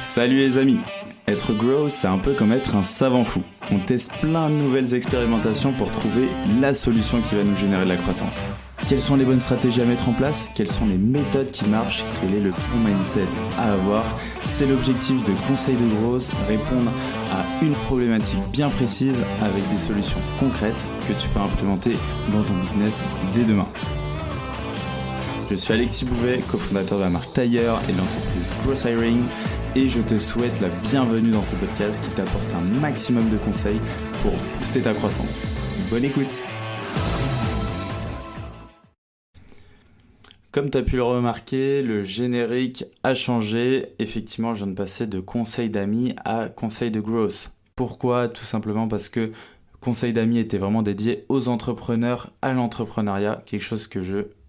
Salut les amis. Être grow, c'est un peu comme être un savant fou. On teste plein de nouvelles expérimentations pour trouver la solution qui va nous générer de la croissance. Quelles sont les bonnes stratégies à mettre en place? Quelles sont les méthodes qui marchent? Quel est le bon mindset à avoir? C'est l'objectif de Conseil de Growth, répondre à une problématique bien précise avec des solutions concrètes que tu peux implémenter dans ton business dès demain. Je suis Alexis Bouvet, cofondateur de la marque Tailleur et de l'entreprise Growth Hiring, et je te souhaite la bienvenue dans ce podcast qui t'apporte un maximum de conseils pour booster ta croissance. Bonne écoute! Comme tu as pu le remarquer, le générique a changé. Effectivement, je viens de passer de conseil d'amis à conseil de growth. Pourquoi? Tout simplement parce que conseil d'amis était vraiment dédié aux entrepreneurs, à l'entrepreneuriat, quelque chose que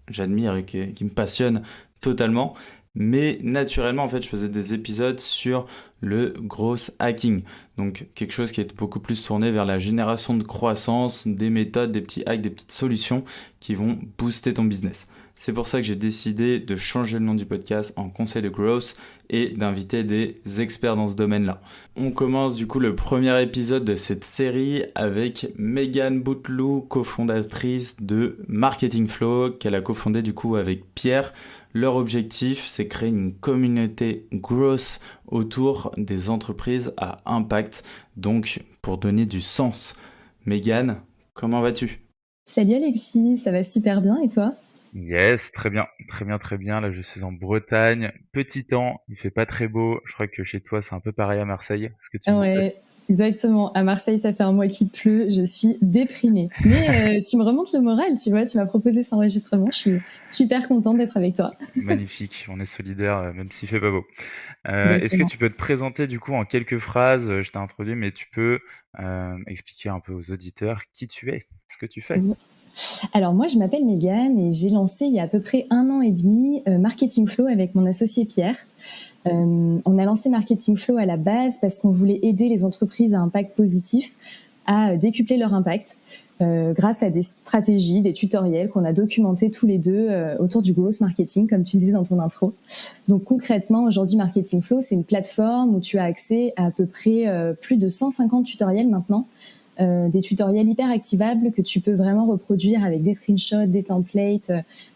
j'admire et qui me passionne totalement. Mais naturellement, en fait, je faisais des épisodes sur le growth hacking. Donc, quelque chose qui est beaucoup plus tourné vers la génération de croissance, des méthodes, des petits hacks, des petites solutions qui vont booster ton business. C'est pour ça que j'ai décidé de changer le nom du podcast en Conseil de Growth et d'inviter des experts dans ce domaine-là. On commence du coup le premier épisode de cette série avec Megan Bouteloup, cofondatrice de Marketing Flow, qu'elle a cofondé du coup avec Pierre. Leur objectif, c'est créer une communauté growth autour des entreprises à impact, donc pour donner du sens. Megan, comment vas-tu? Salut Alexis, ça va super bien et toi? Yes, très bien, très bien, très bien. Là, je suis en Bretagne. Petit temps, il fait pas très beau. Je crois que chez toi, c'est un peu pareil à Marseille. Est-ce que tu me rappelles? Ouais, exactement. À Marseille, ça fait un mois qu'il pleut, je suis déprimée. Mais tu me remontes le moral, tu vois, tu m'as proposé cet enregistrement, je suis super contente d'être avec toi. Magnifique, on est solidaires, même s'il fait pas beau. Est-ce que Exactement. tu peux te présenter du coup en quelques phrases? Je t'ai introduit, mais tu peux expliquer un peu aux auditeurs qui tu es, ce que tu fais. Alors moi, je m'appelle Megan et j'ai lancé il y a à peu près 1 an et demi Marketing Flow avec mon associé Pierre. On a lancé Marketing Flow à la base parce qu'on voulait aider les entreprises à impact positif à décupler leur impact grâce à des stratégies, des tutoriels qu'on a documentés tous les deux autour du growth marketing, comme tu disais dans ton intro. Donc concrètement, aujourd'hui, Marketing Flow, c'est une plateforme où tu as accès à peu près plus de 150 tutoriels maintenant, des tutoriels hyper activables que tu peux vraiment reproduire avec des screenshots, des templates,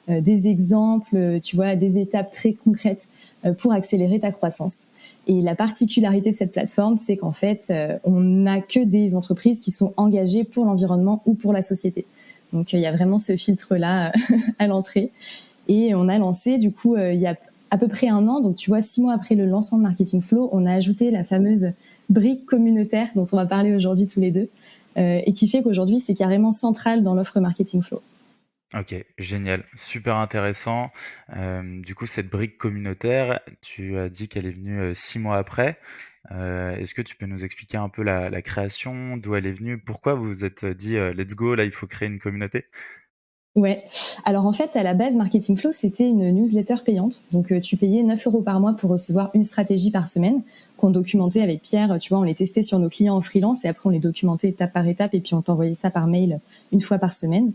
des exemples, tu vois, des étapes très concrètes pour accélérer ta croissance. Et la particularité de cette plateforme, c'est qu'en fait, on n'a que des entreprises qui sont engagées pour l'environnement ou pour la société. Donc, il y a vraiment ce filtre-là à l'entrée. Et on a lancé, du coup, il y a à peu près 1 an, donc tu vois, 6 mois après le lancement de Marketing Flow, on a ajouté la fameuse brique communautaire dont on va parler aujourd'hui tous les deux, et qui fait qu'aujourd'hui, c'est carrément central dans l'offre Marketing Flow. Ok, génial, super intéressant. Du coup, cette brique communautaire, tu as dit qu'elle est venue 6 mois après. Est-ce que tu peux nous expliquer un peu la création, d'où elle est venue, pourquoi vous vous êtes dit let's go, là il faut créer une communauté? Ouais. Alors en fait, à la base, Marketing Flow, c'était une newsletter payante. Donc tu payais 9 € par mois pour recevoir une stratégie par semaine qu'on documentait avec Pierre. Tu vois, on les testait sur nos clients en freelance et après on les documentait étape par étape et puis on t'envoyait ça par mail une fois par semaine.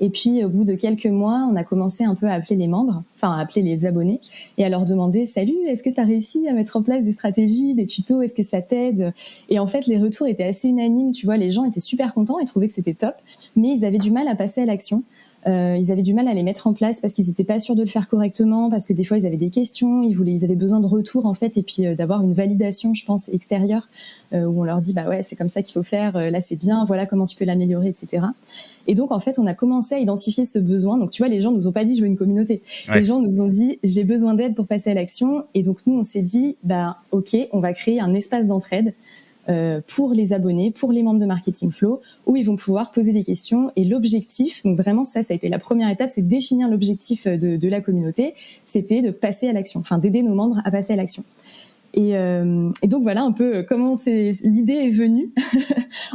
Et puis au bout de quelques mois, on a commencé un peu à appeler les membres, enfin à appeler les abonnés et à leur demander: salut, est-ce que tu as réussi à mettre en place des stratégies, des tutos, est-ce que ça t'aide? Et en fait, les retours étaient assez unanimes, tu vois, les gens étaient super contents et trouvaient que c'était top, mais ils avaient du mal à passer à l'action. Ils avaient du mal à les mettre en place parce qu'ils n'étaient pas sûrs de le faire correctement, parce que des fois ils avaient des questions, ils avaient besoin de retour en fait, et puis d'avoir une validation, je pense, extérieure, où on leur dit bah ouais, c'est comme ça qu'il faut faire, là c'est bien, voilà comment tu peux l'améliorer, etc. Et donc en fait on a commencé à identifier ce besoin. Donc tu vois, les gens nous ont pas dit je veux une communauté, Ouais. les gens nous ont dit j'ai besoin d'aide pour passer à l'action. Et donc nous on s'est dit bah ok, on va créer un espace d'entraide pour les abonnés, pour les membres de Marketing Flow, où ils vont pouvoir poser des questions. Et l'objectif, donc vraiment ça a été la première étape, c'est de définir l'objectif de la communauté, c'était de passer à l'action, enfin d'aider nos membres à passer à l'action. Et donc voilà un peu comment l'idée est venue.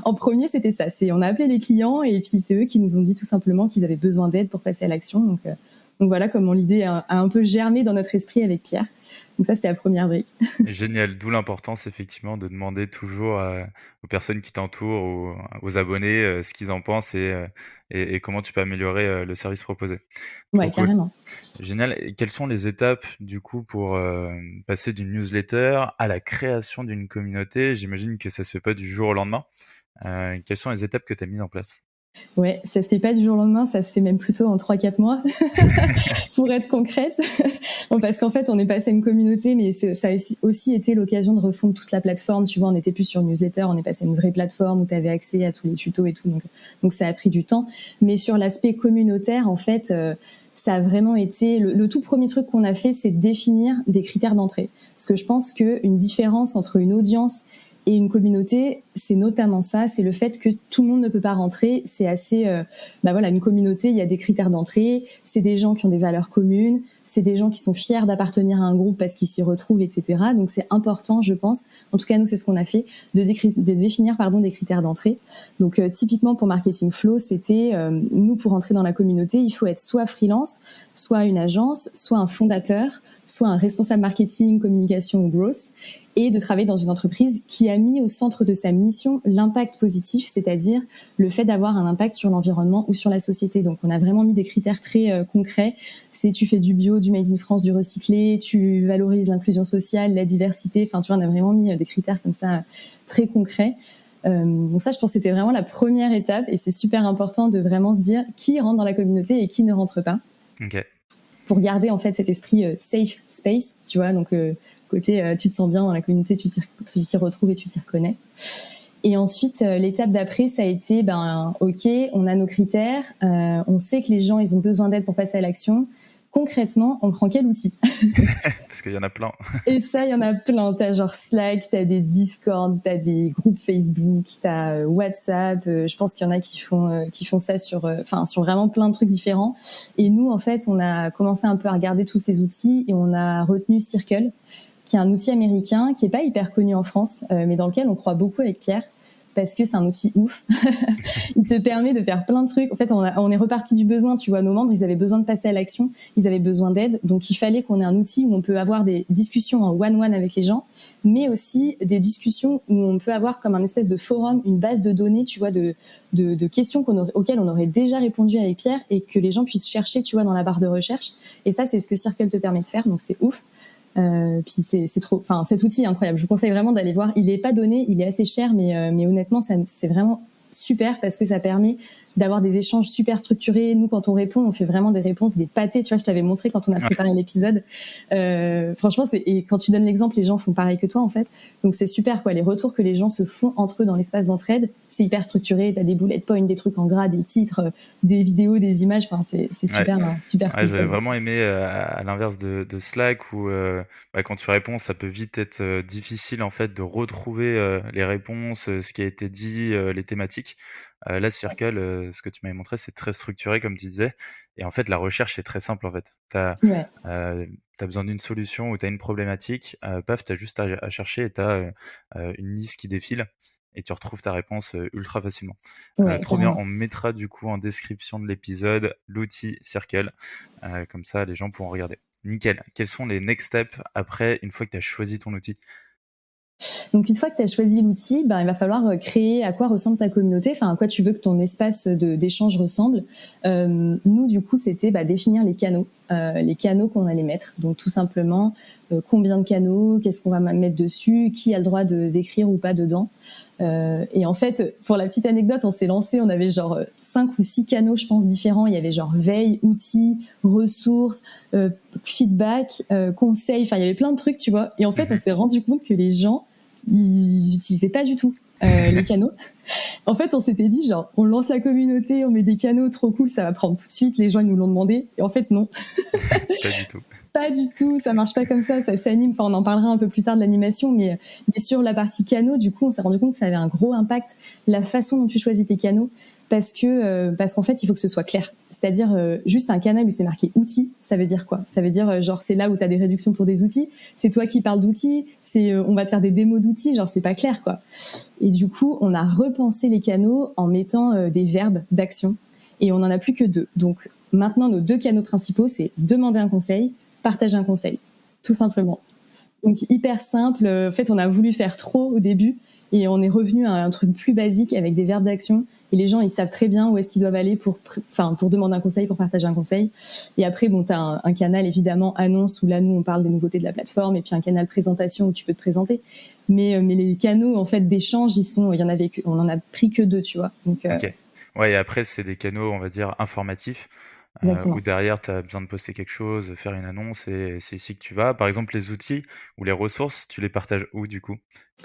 En premier, c'était ça, on a appelé les clients et puis c'est eux qui nous ont dit tout simplement qu'ils avaient besoin d'aide pour passer à l'action. Donc voilà comment l'idée a un peu germé dans notre esprit avec Pierre. Donc ça, c'était la première brique. Génial, d'où l'importance effectivement de demander toujours aux personnes qui t'entourent, aux abonnés, ce qu'ils en pensent et comment tu peux améliorer le service proposé. Ouais, Trop cool. carrément. Génial. Et quelles sont les étapes du coup pour passer d'une newsletter à la création d'une communauté? J'imagine que ça se fait pas du jour au lendemain. Quelles sont les étapes que tu as mises en place? Ouais, ça se fait pas du jour au lendemain, ça se fait même plutôt en 3-4 mois, pour être concrète. Bon, parce qu'en fait, on est passé à une communauté, mais ça a aussi été l'occasion de refondre toute la plateforme. Tu vois, on n'était plus sur newsletter, on est passé à une vraie plateforme où tu avais accès à tous les tutos et tout. Donc ça a pris du temps. Mais sur l'aspect communautaire, en fait, ça a vraiment été... Le tout premier truc qu'on a fait, c'est définir des critères d'entrée. Parce que je pense qu'une différence entre une audience et une communauté, c'est notamment ça, c'est le fait que tout le monde ne peut pas rentrer. C'est assez, une communauté, il y a des critères d'entrée, c'est des gens qui ont des valeurs communes, c'est des gens qui sont fiers d'appartenir à un groupe parce qu'ils s'y retrouvent, etc. Donc c'est important, je pense, en tout cas nous c'est ce qu'on a fait, de définir des critères d'entrée. Donc typiquement pour Marketing Flow, c'était, nous pour entrer dans la communauté, il faut être soit freelance, soit une agence, soit un fondateur, soit un responsable marketing, communication ou growth, et de travailler dans une entreprise qui a mis au centre de sa mission l'impact positif, c'est-à-dire le fait d'avoir un impact sur l'environnement ou sur la société. Donc on a vraiment mis des critères très concrets. C'est tu fais du bio, du made in France, du recyclé, tu valorises l'inclusion sociale, la diversité. Enfin, tu vois, on a vraiment mis des critères comme ça très concrets. Donc ça, je pense que c'était vraiment la première étape et c'est super important de vraiment se dire qui rentre dans la communauté et qui ne rentre pas. Ok. Pour garder en fait cet esprit safe space, tu vois, donc côté tu te sens bien dans la communauté, tu t'y retrouves et tu t'y reconnais. Et ensuite, l'étape d'après, ça a été, ok, on a nos critères, on sait que les gens, ils ont besoin d'aide pour passer à l'action. Concrètement, on prend quel outil? Parce qu'il y en a plein. Et ça, il y en a plein. T'as genre Slack, t'as des Discord, t'as des groupes Facebook, t'as WhatsApp. Je pense qu'il y en a qui font ça sur vraiment plein de trucs différents. Et nous, en fait, on a commencé un peu à regarder tous ces outils et on a retenu Circle, qui est un outil américain qui est pas hyper connu en France, mais dans lequel on croit beaucoup avec Pierre. Parce que c'est un outil ouf. Il te permet de faire plein de trucs. En fait, on est reparti du besoin. Tu vois, nos membres, ils avaient besoin de passer à l'action. Ils avaient besoin d'aide. Donc, il fallait qu'on ait un outil où on peut avoir des discussions en one-one avec les gens, mais aussi des discussions où on peut avoir comme un espèce de forum, une base de données, tu vois, de questions auxquelles on aurait déjà répondu avec Pierre et que les gens puissent chercher, tu vois, dans la barre de recherche. Et ça, c'est ce que Circle te permet de faire. Donc, c'est ouf. Puis c'est trop, enfin cet outil est incroyable. Je vous conseille vraiment d'aller voir. Il est pas donné, il est assez cher, mais honnêtement, c'est vraiment super parce que ça permet d'avoir des échanges super structurés. Nous, quand on répond, on fait vraiment des réponses, des pâtés. Tu vois, je t'avais montré quand on a préparé l'épisode. Franchement, et quand tu donnes l'exemple, les gens font pareil que toi, en fait. Donc, c'est super, quoi. Les retours que les gens se font entre eux dans l'espace d'entraide, c'est hyper structuré. T'as des bullet points, des trucs en gras, des titres, des vidéos, des images. Enfin, c'est super, super cool. J'avais vraiment aimé, à l'inverse de Slack où, quand tu réponds, ça peut vite être difficile, en fait, de retrouver les réponses, ce qui a été dit, les thématiques. Là, Circle, ce que tu m'avais montré, c'est très structuré, comme tu disais. Et en fait, la recherche est très simple, en fait. T'as besoin d'une solution ou t'as une problématique, paf, t'as juste à chercher et t'as une liste qui défile et tu retrouves ta réponse ultra facilement. Trop bien. On mettra du coup en description de l'épisode l'outil Circle. Comme ça, les gens pourront regarder. Nickel. Quels sont les next steps après, une fois que tu as choisi ton outil? Donc, une fois que tu as choisi l'outil, il va falloir créer à quoi ressemble ta communauté, enfin, à quoi tu veux que ton espace d'échange ressemble. Nous, du coup, c'était définir les canaux qu'on allait mettre. Donc, tout simplement, combien de canaux, qu'est-ce qu'on va mettre dessus, qui a le droit d'écrire ou pas dedans. Et en fait, pour la petite anecdote, on s'est lancé, on avait genre 5 ou 6 canaux, je pense, différents. Il y avait genre veille, outils, ressources, feedback, conseils. Enfin, il y avait plein de trucs, tu vois. Et en fait, on s'est rendu compte que les gens, ils utilisaient pas du tout les canaux. En fait, on s'était dit genre, on lance la communauté, on met des canaux, trop cool, ça va prendre tout de suite. Les gens, ils nous l'ont demandé. Et en fait, non. Pas du tout. Pas du tout, ça marche pas comme ça s'anime. Enfin, on en parlera un peu plus tard de l'animation, mais sur la partie canaux, du coup, on s'est rendu compte que ça avait un gros impact, la façon dont tu choisis tes canaux, parce qu'en fait, il faut que ce soit clair. C'est-à-dire, juste un canal où c'est marqué outils, ça veut dire quoi? Ça veut dire, genre, c'est là où tu as des réductions pour des outils, c'est toi qui parles d'outils, on va te faire des démos d'outils, genre, c'est pas clair, quoi. Et du coup, on a repensé les canaux en mettant des verbes d'action, et on en a plus que 2. Donc, maintenant, nos 2 canaux principaux, c'est demander un conseil, partager un conseil. tout simplement. Donc hyper simple. En fait, on a voulu faire trop au début et on est revenu à un truc plus basique avec des verbes d'action. Et les gens, ils savent très bien où est-ce qu'ils doivent aller pour demander un conseil, pour partager un conseil. Et après, bon, t'as un canal évidemment annonce où là, nous, on parle des nouveautés de la plateforme, et puis un canal présentation où tu peux te présenter. Mais les canaux en fait d'échange, on en a pris que 2, tu vois. Donc Ok. Ouais, et après, c'est des canaux, on va dire, informatifs, où exactement. derrière, tu as besoin de poster quelque chose, faire une annonce, et c'est ici que tu vas. Par exemple, les outils ou les ressources, tu les partages où, du coup?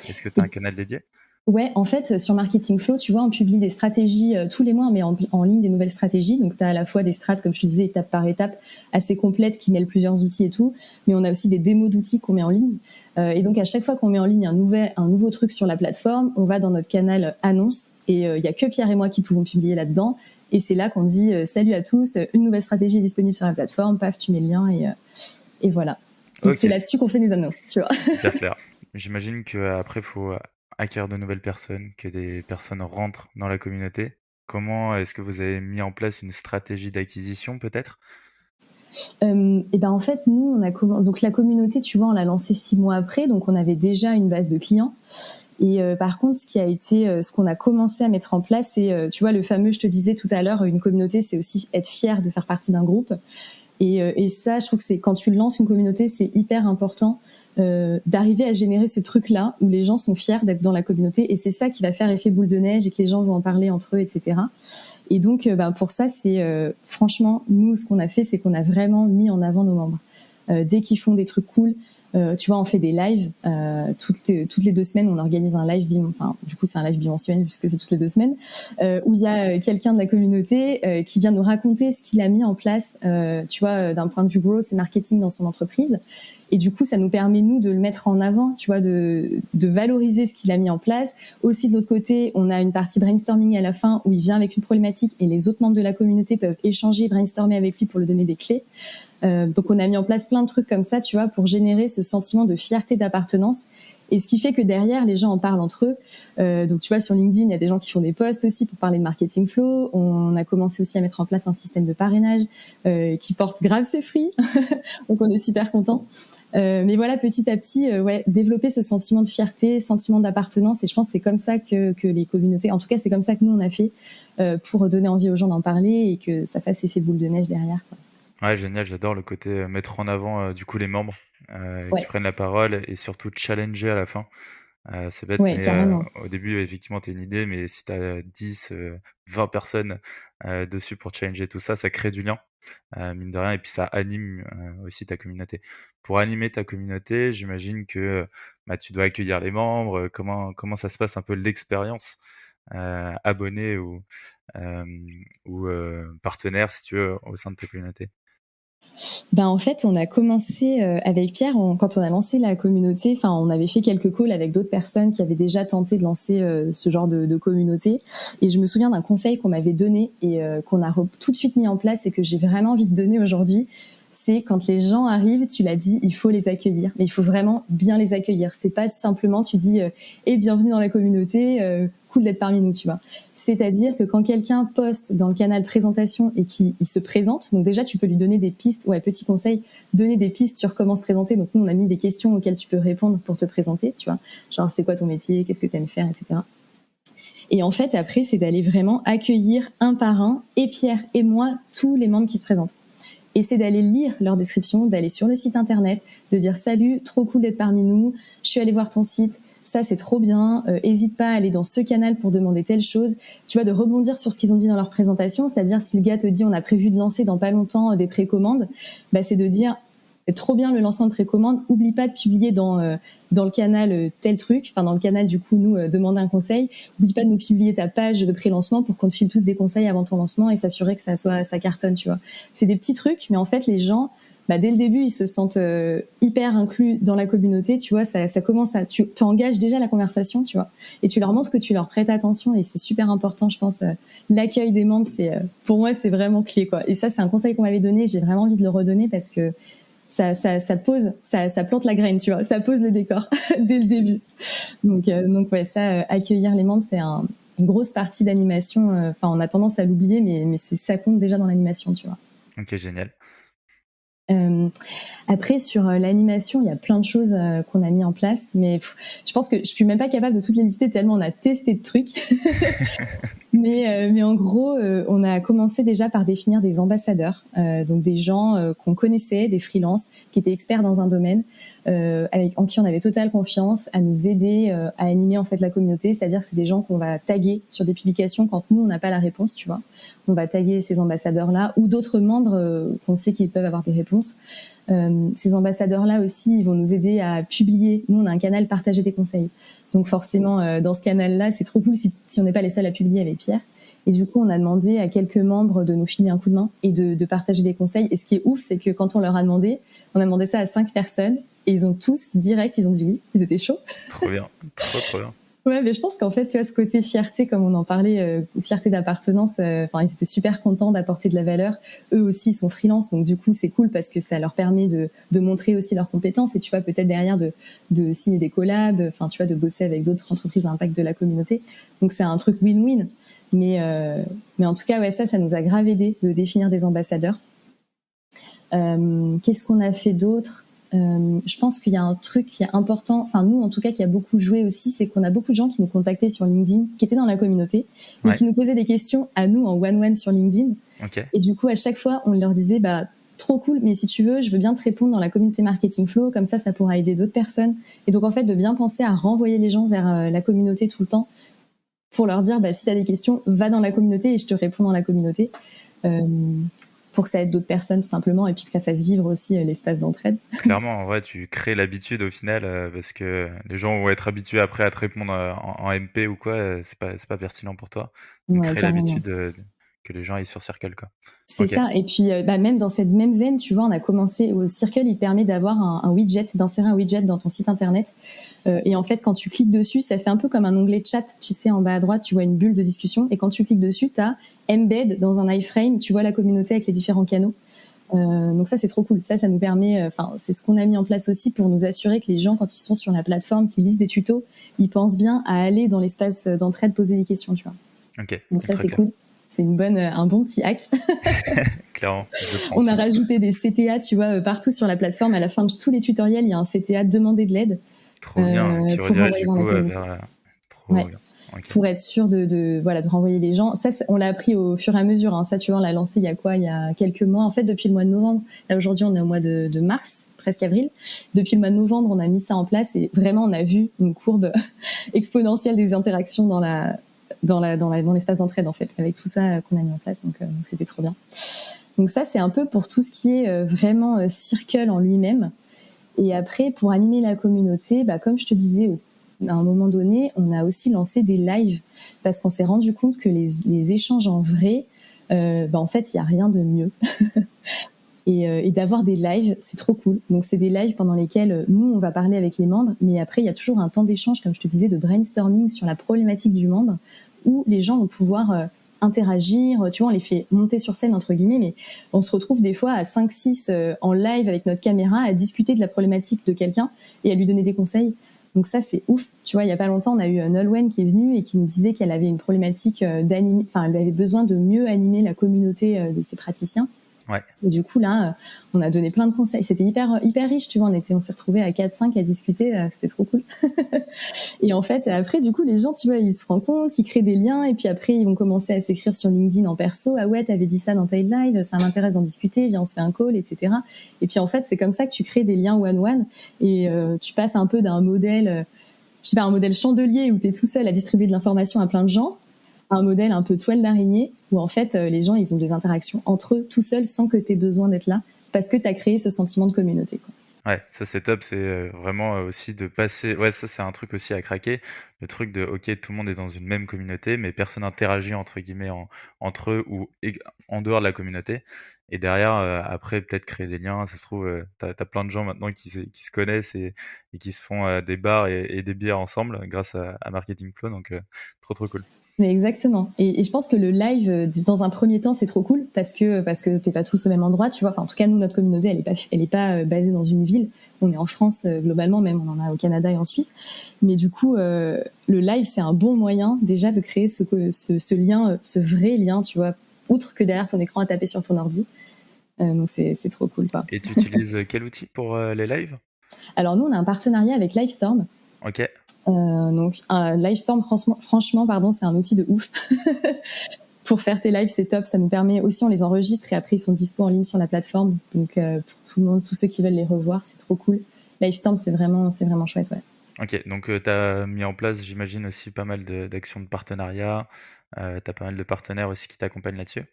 Est-ce que tu as un Et canal dédié? ouais, en fait, sur Marketing Flow, tu vois, on publie des stratégies tous les mois, mais en ligne des nouvelles stratégies. Donc, tu as à la fois des strates, comme je te disais, étape par étape, assez complètes, qui mêlent plusieurs outils et tout. Mais on a aussi des démos d'outils qu'on met en ligne. Et donc, à chaque fois qu'on met en ligne un nouveau truc sur la plateforme, on va dans notre canal annonce. Et il y a que Pierre et moi qui pouvons publier là-dedans. Et c'est là qu'on dit salut à tous, une nouvelle stratégie est disponible sur la plateforme. Paf, tu mets le lien et voilà. Donc, Ok, c'est là-dessus qu'on fait des annonces, tu vois. super clair. J'imagine qu'après, il faut acquérir de nouvelles personnes, que des personnes rentrent dans la communauté. Comment est-ce que vous avez mis en place une stratégie d'acquisition, peut-être? Et ben en fait, nous, donc la communauté, tu vois, on l'a lancée 6 mois après, donc on avait déjà une base de clients. Et par contre, ce qu'on a commencé à mettre en place, c'est, tu vois, le fameux, je te disais tout à l'heure, une communauté, c'est aussi être fier de faire partie d'un groupe. Et ça, je trouve que c'est quand tu lances une communauté, c'est hyper important d'arriver à générer ce truc-là où les gens sont fiers d'être dans la communauté. Et c'est ça qui va faire effet boule de neige et que les gens vont en parler entre eux, etc. Et donc, pour ça, c'est franchement, nous, ce qu'on a fait, c'est qu'on a vraiment mis en avant nos membres. Dès qu'ils font des trucs cool, tu vois, on fait des lives. Toutes les 2 semaines, on organise un live du coup, c'est un live bimensuel puisque c'est toutes les 2 semaines, où il y a quelqu'un de la communauté qui vient nous raconter ce qu'il a mis en place, tu vois, d'un point de vue growth et marketing dans son entreprise. Et du coup, ça nous permet, nous, de le mettre en avant, tu vois, de valoriser ce qu'il a mis en place. Aussi, de l'autre côté, on a une partie brainstorming à la fin où il vient avec une problématique et les autres membres de la communauté peuvent échanger, brainstormer avec lui pour lui donner des clés. Donc, on a mis en place plein de trucs comme ça, tu vois, pour générer ce sentiment de fierté d'appartenance. Et ce qui fait que derrière, les gens en parlent entre eux. Donc, tu vois, sur LinkedIn, il y a des gens qui font des posts aussi pour parler de Marketing Flow. On a commencé aussi à mettre en place un système de parrainage qui porte grave ses fruits. Donc, on est super contents. Mais voilà, petit à petit, développer ce sentiment de fierté, sentiment d'appartenance. Et je pense que c'est comme ça que les communautés, en tout cas, c'est comme ça que nous, on a fait pour donner envie aux gens d'en parler et que ça fasse effet boule de neige derrière, quoi. Ouais, génial, j'adore le côté mettre en avant du coup les membres qui Ouais, prennent la parole et surtout challenger à la fin. C'est bête, ouais, mais carrément. au début, effectivement, tu as une idée, mais si tu as 10, 20 personnes dessus pour challenger tout ça, ça crée du lien, mine de rien, et puis ça anime aussi ta communauté. Pour animer ta communauté, j'imagine que bah, tu dois accueillir les membres. Comment ça se passe un peu l'expérience abonné euh, ou partenaire, si tu veux, au sein de ta communauté? Ben en fait, on a commencé avec Pierre quand on a lancé la communauté. Enfin, on avait fait quelques calls avec d'autres personnes qui avaient déjà tenté de lancer ce genre de communauté. Et je me souviens d'un conseil qu'on m'avait donné et qu'on a tout de suite mis en place et que j'ai vraiment envie de donner aujourd'hui. C'est quand les gens arrivent, tu l'as dit, il faut les accueillir, mais il faut vraiment bien les accueillir. C'est pas simplement tu dis bienvenue dans la communauté, cool d'être parmi nous, tu vois. C'est-à-dire que quand quelqu'un poste dans le canal présentation et qu'il se présente, donc déjà tu peux lui donner des pistes, ouais, petit conseil, donner des pistes sur comment se présenter. Donc nous on a mis des questions auxquelles tu peux répondre pour te présenter, tu vois. Genre c'est quoi ton métier, qu'est-ce que tu aimes faire, etc. Et en fait après c'est d'aller vraiment accueillir un par un, et Pierre et moi, tous les membres qui se présentent. Et c'est d'aller lire leur description, d'aller sur le site internet, de dire salut, trop cool d'être parmi nous, je suis allée voir ton site, ça c'est trop bien, hésite pas à aller dans ce canal pour demander telle chose, tu vois, de rebondir sur ce qu'ils ont dit dans leur présentation, c'est-à-dire si le gars te dit on a prévu de lancer dans pas longtemps des précommandes, bah, c'est de dire c'est trop bien le lancement de précommande, oublie pas de publier dans le canal tel truc, enfin dans le canal du coup nous demander un conseil, oublie pas de nous publier ta page de pré-lancement pour qu'on te file tous des conseils avant ton lancement et s'assurer que ça cartonne, tu vois. C'est des petits trucs, mais en fait les gens bah, dès le début, ils se sentent hyper inclus dans la communauté, tu vois, ça commence à, tu engages déjà la conversation, tu vois, et tu leur montres que tu leur prêtes attention et c'est super important, je pense, l'accueil des membres, pour moi, c'est vraiment clé, quoi. Et ça, c'est un conseil qu'on m'avait donné, j'ai vraiment envie de le redonner parce que ça plante la graine, tu vois, ça pose le décor dès le début. Donc ouais, ça, accueillir les membres, c'est une grosse partie d'animation, enfin, on a tendance à l'oublier, mais ça compte déjà dans l'animation, tu vois. Ok, génial. Après, sur l'animation, il y a plein de choses qu'on a mis en place, mais je pense que je suis même pas capable de toutes les lister tellement on a testé de trucs. Mais en gros, on a commencé déjà par définir des ambassadeurs, donc des gens qu'on connaissait, des freelances qui étaient experts dans un domaine, en qui on avait totale confiance, à nous aider à animer en fait la communauté. C'est-à-dire que c'est des gens qu'on va taguer sur des publications quand nous on n'a pas la réponse, tu vois. On va taguer ces ambassadeurs-là ou d'autres membres qu'on sait qu'ils peuvent avoir des réponses. Ces ambassadeurs-là aussi, ils vont nous aider à publier. Nous, on a un canal partager des conseils. Donc forcément, dans ce canal-là, c'est trop cool si on n'est pas les seuls à publier avec Pierre. Et du coup, on a demandé à quelques membres de nous filer un coup de main et de partager des conseils. Et ce qui est ouf, c'est que quand on leur a demandé, on a demandé ça à 5 personnes et ils ont tous direct, ils ont dit oui, ils étaient chauds. Trop bien, trop bien. Ouais, mais je pense qu'en fait, tu vois, ce côté fierté, comme on en parlait, fierté d'appartenance, ils étaient super contents d'apporter de la valeur. Eux aussi, ils sont freelance, donc du coup, c'est cool parce que ça leur permet de montrer aussi leurs compétences et tu vois, peut-être derrière de signer des collabs, tu vois, de bosser avec d'autres entreprises à impact de la communauté. Donc c'est un truc win-win. Mais en tout cas, ouais, ça nous a grave aidé de définir des ambassadeurs. Qu'est-ce qu'on a fait d'autre ? Je pense qu'il y a un truc qui est important, nous en tout cas qui a beaucoup joué aussi, c'est qu'on a beaucoup de gens qui nous contactaient sur LinkedIn, qui étaient dans la communauté, mais qui nous posaient des questions à nous en one-one sur LinkedIn. Okay. Et du coup, à chaque fois, on leur disait, trop cool, mais si tu veux, je veux bien te répondre dans la communauté Marketing Flow, comme ça pourra aider d'autres personnes. Et donc en fait, de bien penser à renvoyer les gens vers la communauté tout le temps, pour leur dire, si tu as des questions, va dans la communauté et je te réponds dans la communauté. Pour que ça aide d'autres personnes tout simplement et puis que ça fasse vivre aussi l'espace d'entraide. Clairement, en vrai, tu crées l'habitude au final parce que les gens vont être habitués après à te répondre en MP ou quoi, c'est pas pertinent pour toi. Donc, crée l'habitude que les gens aillent sur Circle, quoi. C'est ça. Et puis, même dans cette même veine, tu vois, on a commencé au Circle, il te permet d'avoir un widget, d'insérer un widget dans ton site internet. Et en fait, quand tu cliques dessus, ça fait un peu comme un onglet chat. Tu sais, en bas à droite, tu vois une bulle de discussion. Et quand tu cliques dessus, tu as embed dans un iframe. Tu vois la communauté avec les différents canaux. Donc ça, c'est trop cool. Ça nous permet... c'est ce qu'on a mis en place aussi pour nous assurer que les gens, quand ils sont sur la plateforme, qui lisent des tutos, ils pensent bien à aller dans l'espace d'entraide poser des questions, tu vois. Okay, donc ça, c'est cool. C'est un bon petit hack. Clairement. On a rajouté des CTA, tu vois, partout sur la plateforme. À la fin de tous les tutoriels, il y a un CTA demander de l'aide. Trop bien. Qui redirige du coup vers... Trop bien. Okay. Pour être sûr de renvoyer les gens. Ça, on l'a appris au fur et à mesure. Hein. Ça, tu vois, on l'a lancé il y a quelques mois. En fait, depuis le mois de novembre. Là, aujourd'hui, on est au mois de mars, presque avril. Depuis le mois de novembre, on a mis ça en place et vraiment, on a vu une courbe exponentielle des interactions dans l'espace d'entraide, en fait, avec tout ça qu'on a mis en place. Donc c'était trop bien. Donc ça, c'est un peu pour tout ce qui est vraiment Circle en lui-même. Et après, pour animer la communauté, comme je te disais, à un moment donné, on a aussi lancé des lives parce qu'on s'est rendu compte que les échanges en vrai, en fait, il n'y a rien de mieux. Et d'avoir des lives, c'est trop cool. Donc, c'est des lives pendant lesquels nous, on va parler avec les membres, mais après, il y a toujours un temps d'échange, comme je te disais, de brainstorming sur la problématique du membre, où les gens vont pouvoir interagir. Tu vois, on les fait monter sur scène, entre guillemets, mais on se retrouve des fois à 5-6 en live avec notre caméra à discuter de la problématique de quelqu'un et à lui donner des conseils. Donc ça, c'est ouf. Tu vois, il y a pas longtemps, on a eu Nolwenn qui est venue et qui nous disait qu'elle avait une problématique d'animer, elle avait besoin de mieux animer la communauté de ses praticiens. Ouais. Et du coup, là, on a donné plein de conseils. C'était hyper riche, tu vois. On s'est retrouvés à 4-5 à discuter. C'était trop cool. Et en fait, après, du coup, les gens, tu vois, ils se rendent compte, ils créent des liens. Et puis après, ils vont commencer à s'écrire sur LinkedIn en perso. Ah ouais, t'avais dit ça dans ta live, ça m'intéresse d'en discuter. Viens, on se fait un call, etc. Et puis en fait, c'est comme ça que tu crées des liens one-one. Et tu passes un peu d'un modèle, un modèle chandelier où t'es tout seul à distribuer de l'information à plein de gens, un modèle un peu toile d'araignée où en fait les gens ils ont des interactions entre eux tout seuls sans que tu aies besoin d'être là parce que tu as créé ce sentiment de communauté, quoi. Ouais, ça c'est top, c'est vraiment aussi de passer... Ouais, ça c'est un truc aussi à craquer, le truc de, ok, tout le monde est dans une même communauté, mais personne n'interagit entre guillemets entre eux ou en dehors de la communauté. Et derrière, après, peut-être créer des liens, ça se trouve, t'as plein de gens maintenant qui se connaissent et qui se font des bars et des bières ensemble grâce à Marketing Flow, donc trop cool. Mais exactement. Et je pense que le live, dans un premier temps, c'est trop cool parce que t'es pas tous au même endroit, tu vois. Enfin, en tout cas, nous, notre communauté, elle est pas basée dans une ville. On est en France globalement, même on en a au Canada et en Suisse. Mais du coup, le live, c'est un bon moyen déjà de créer ce lien, ce vrai lien, tu vois, outre que derrière ton écran à taper sur ton ordi. Donc c'est trop cool, quoi. Et tu utilises quel outil pour les lives? Alors nous, on a un partenariat avec Livestorm. Ok, Donc Livestorm, franchement, pardon, c'est un outil de ouf. Pour faire tes lives, c'est top. Ça nous permet aussi, on les enregistre et après ils sont dispo en ligne sur la plateforme. Donc pour tout le monde, tous ceux qui veulent les revoir, c'est trop cool. Livestorm, c'est vraiment chouette, ouais. ok. Donc tu as mis en place, j'imagine, aussi pas mal d'actions de partenariat. Tu as pas mal de partenaires aussi qui t'accompagnent là-dessus.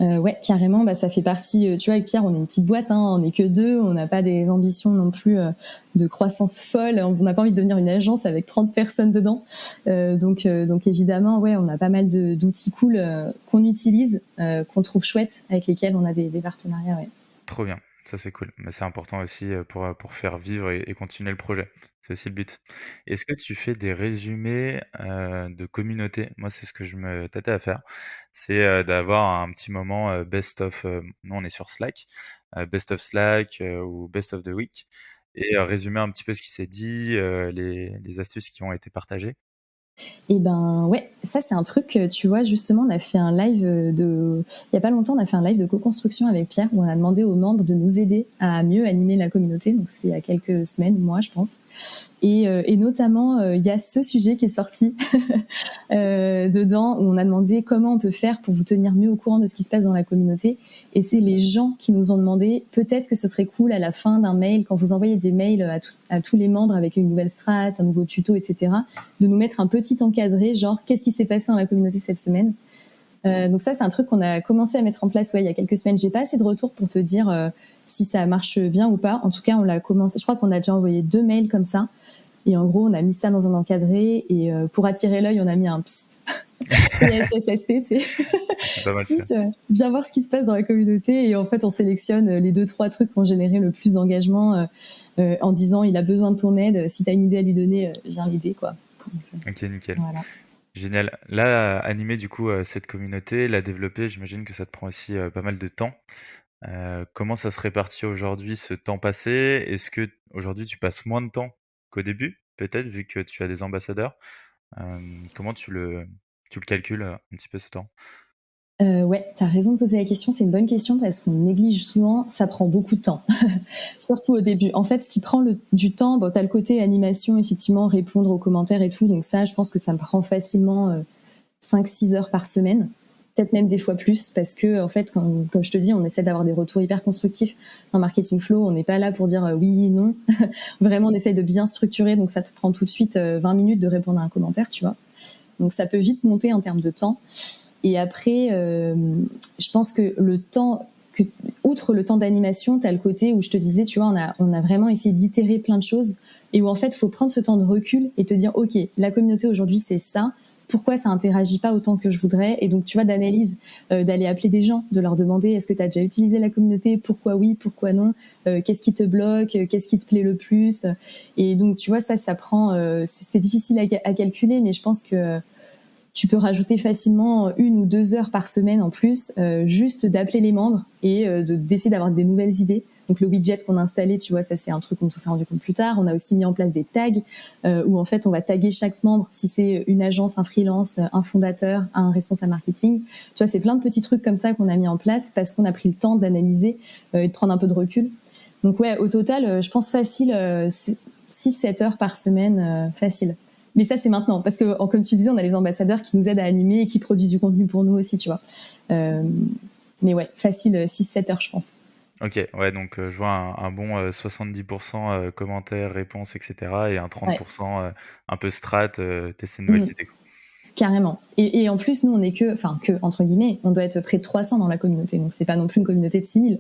Ouais, carrément, bah, ça fait partie, tu vois, avec Pierre, on est une petite boîte, hein, on n'est que deux, on n'a pas des ambitions non plus de croissance folle, on n'a pas envie de devenir une agence avec 30 personnes dedans. Donc évidemment, ouais, on a pas mal d'outils cool qu'on utilise, qu'on trouve chouettes, avec lesquels on a des partenariats, ouais. Trop bien, ça c'est cool. Mais c'est important aussi pour faire vivre et continuer le projet. C'est aussi le but. Est-ce que tu fais des résumés de communauté? Moi, c'est ce que je me tâtais à faire. C'est d'avoir un petit moment best of. Nous, on est sur Slack, best of Slack ou best of the week, et résumer un petit peu ce qui s'est dit, les astuces qui ont été partagées. Et ben ouais, ça c'est un truc, tu vois, justement, on a fait un live il y a pas longtemps, on a fait un live de co-construction avec Pierre où on a demandé aux membres de nous aider à mieux animer la communauté. Donc c'était il y a quelques semaines, mois, je pense. Et notamment, il y a ce sujet qui est sorti dedans où on a demandé comment on peut faire pour vous tenir mieux au courant de ce qui se passe dans la communauté. Et c'est les gens qui nous ont demandé, peut-être que ce serait cool à la fin d'un mail, quand vous envoyez des mails à tous les membres avec une nouvelle strat, un nouveau tuto, etc., de nous mettre un petit encadré, genre qu'est-ce qui s'est passé dans la communauté cette semaine. Donc ça, c'est un truc qu'on a commencé à mettre en place il y a quelques semaines. J'ai pas assez de retours pour te dire si ça marche bien ou pas. En tout cas, on l'a commencé. Je crois qu'on a déjà envoyé 2 mails comme ça. Et en gros, on a mis ça dans un encadré et pour attirer l'œil, on a mis un psst. PSSST, tu sais. C'est pas mal ça. Site, bien voir ce qui se passe dans la communauté. Et en fait, on sélectionne les 2-3 trucs qui ont généré le plus d'engagement en disant il a besoin de ton aide. Si tu as une idée à lui donner, viens l'aider, quoi. Donc, Ok, nickel. voilà. Génial. Là, animer du coup cette communauté, la développer, j'imagine que ça te prend aussi pas mal de temps. Comment ça se répartit aujourd'hui, ce temps passé? Est-ce que aujourd'hui tu passes moins de temps qu'au début, peut-être, vu que tu as des ambassadeurs? Comment tu le calcules un petit peu ce temps? Ouais, t'as raison de poser la question. C'est une bonne question parce qu'on néglige souvent. Ça prend beaucoup de temps, surtout au début. En fait, ce qui prend du temps, bon, t'as le côté animation, effectivement, répondre aux commentaires et tout. Donc ça, je pense que ça me prend facilement 5-6 heures par semaine, peut-être même des fois plus, parce que en fait, comme je te dis, on essaie d'avoir des retours hyper constructifs dans Marketing Flow. On n'est pas là pour dire oui, non. Vraiment, on essaie de bien structurer. Donc ça te prend tout de suite 20 minutes de répondre à un commentaire, tu vois. Donc ça peut vite monter en termes de temps. Et après, je pense que outre le temps d'animation, tu as le côté où je te disais, tu vois, on a vraiment essayé d'itérer plein de choses et où en fait, il faut prendre ce temps de recul et te dire, OK, la communauté aujourd'hui, c'est ça. Pourquoi ça interagit pas autant que je voudrais? Et donc, tu vois, d'analyse, d'aller appeler des gens, de leur demander, est-ce que tu as déjà utilisé la communauté? Pourquoi oui? Pourquoi non? Qu'est-ce qui te bloque? Qu'est-ce qui te plaît le plus? Et donc, tu vois, ça prend, c'est difficile à calculer, mais je pense que tu peux rajouter facilement 1 ou 2 heures par semaine en plus, juste d'appeler les membres et d'essayer d'avoir des nouvelles idées. Donc le widget qu'on a installé, tu vois, ça c'est un truc dont on s'est rendu compte plus tard. On a aussi mis en place des tags où en fait on va taguer chaque membre si c'est une agence, un freelance, un fondateur, un responsable marketing. Tu vois, c'est plein de petits trucs comme ça qu'on a mis en place parce qu'on a pris le temps d'analyser et de prendre un peu de recul. Donc ouais, au total, je pense facile 6-7 heures par semaine, facile. Mais ça, c'est maintenant. Parce que, comme tu disais, on a les ambassadeurs qui nous aident à animer et qui produisent du contenu pour nous aussi, tu vois. Mais ouais, facile, 6-7 heures, je pense. Ok, ouais, donc je vois un bon 70% commentaires, réponses, etc. et un Ouais. 30% un peu strat, tester de nouvelles idées. Carrément. Et en plus, nous, on est entre guillemets, on doit être près de 300 dans la communauté. Donc, c'est pas non plus une communauté de 6000.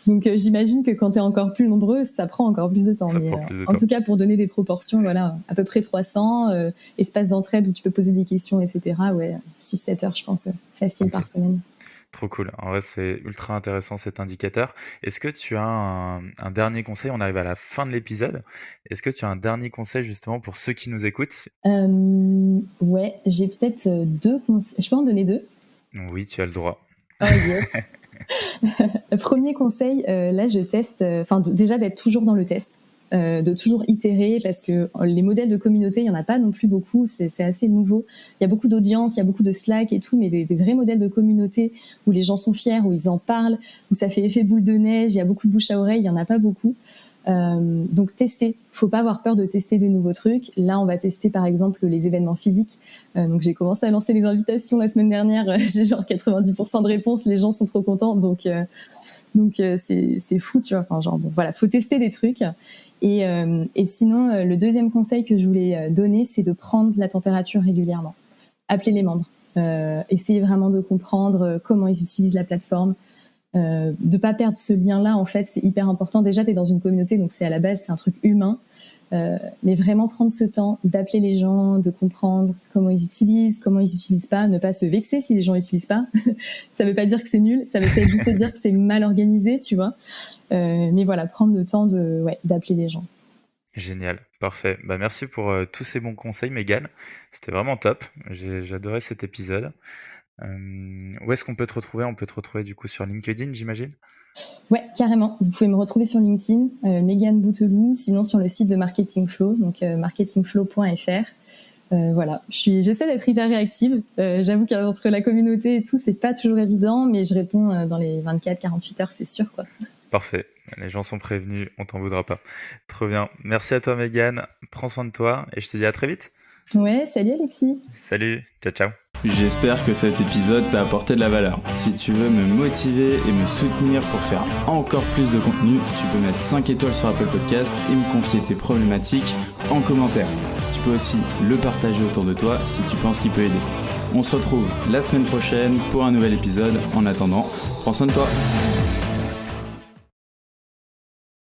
Donc, j'imagine que quand t'es encore plus nombreux, ça prend encore plus de temps. Ça Mais prend plus de en temps. tout cas, pour donner des proportions, voilà, à peu près 300, espace d'entraide où tu peux poser des questions, etc. Ouais, 6-7 heures, je pense, facile Ok. par semaine. Trop cool. En vrai, c'est ultra intéressant cet indicateur. Est-ce que tu as un dernier conseil? On arrive à la fin de l'épisode. Est-ce que tu as un dernier conseil justement pour ceux qui nous écoutent? Ouais, j'ai peut-être 2 conseils. Je peux en donner 2? Oui, tu as le droit. Oh yes. Premier conseil, là je teste, déjà d'être toujours dans le test. de toujours itérer, parce que les modèles de communauté, il y en a pas non plus beaucoup, c'est assez nouveau. Il y a beaucoup d'audience, il y a beaucoup de Slack et tout, mais des vrais modèles de communauté où les gens sont fiers, où ils en parlent, où ça fait effet boule de neige, il y a beaucoup de bouche à oreille, il y en a pas beaucoup. Donc tester, faut pas avoir peur de tester des nouveaux trucs. Là, on va tester par exemple les événements physiques. Donc j'ai commencé à lancer les invitations la semaine dernière. J'ai genre 90% de réponses, les gens sont trop contents. Donc c'est fou, tu vois. Enfin genre bon, voilà, faut tester des trucs. Et sinon, le deuxième conseil que je voulais donner, c'est de prendre la température régulièrement. Appeler les membres, essayer vraiment de comprendre comment ils utilisent la plateforme. De pas perdre ce lien-là, en fait, c'est hyper important. Déjà, t'es dans une communauté, donc c'est à la base, c'est un truc humain. Mais vraiment prendre ce temps d'appeler les gens, de comprendre comment ils utilisent pas, ne pas se vexer si les gens utilisent pas. Ça veut pas dire que c'est nul, ça veut peut-être juste dire que c'est mal organisé, tu vois. Mais voilà, prendre le temps d'appeler les gens. Génial, parfait. Bah, merci pour tous ces bons conseils, Mégane. C'était vraiment top. J'ai adoré cet épisode. Où est-ce qu'on peut te retrouver? On peut te retrouver du coup sur LinkedIn, j'imagine? Ouais, carrément. Vous pouvez me retrouver sur LinkedIn, Mégane Bouteloup, sinon sur le site de Marketing Flow, donc marketingflow.fr. Voilà, j'essaie d'être hyper réactive. J'avoue qu'entre la communauté et tout, c'est pas toujours évident, mais je réponds dans les 24-48 heures, c'est sûr, quoi. Parfait. Les gens sont prévenus, on t'en voudra pas. Trop bien. Merci à toi, Mégane. Prends soin de toi et je te dis à très vite. Ouais, salut Alexis. Salut, ciao, ciao. J'espère que cet épisode t'a apporté de la valeur. Si tu veux me motiver et me soutenir pour faire encore plus de contenu, tu peux mettre 5 étoiles sur Apple Podcast et me confier tes problématiques en commentaire. Tu peux aussi le partager autour de toi si tu penses qu'il peut aider. On se retrouve la semaine prochaine pour un nouvel épisode. En attendant, prends soin de toi.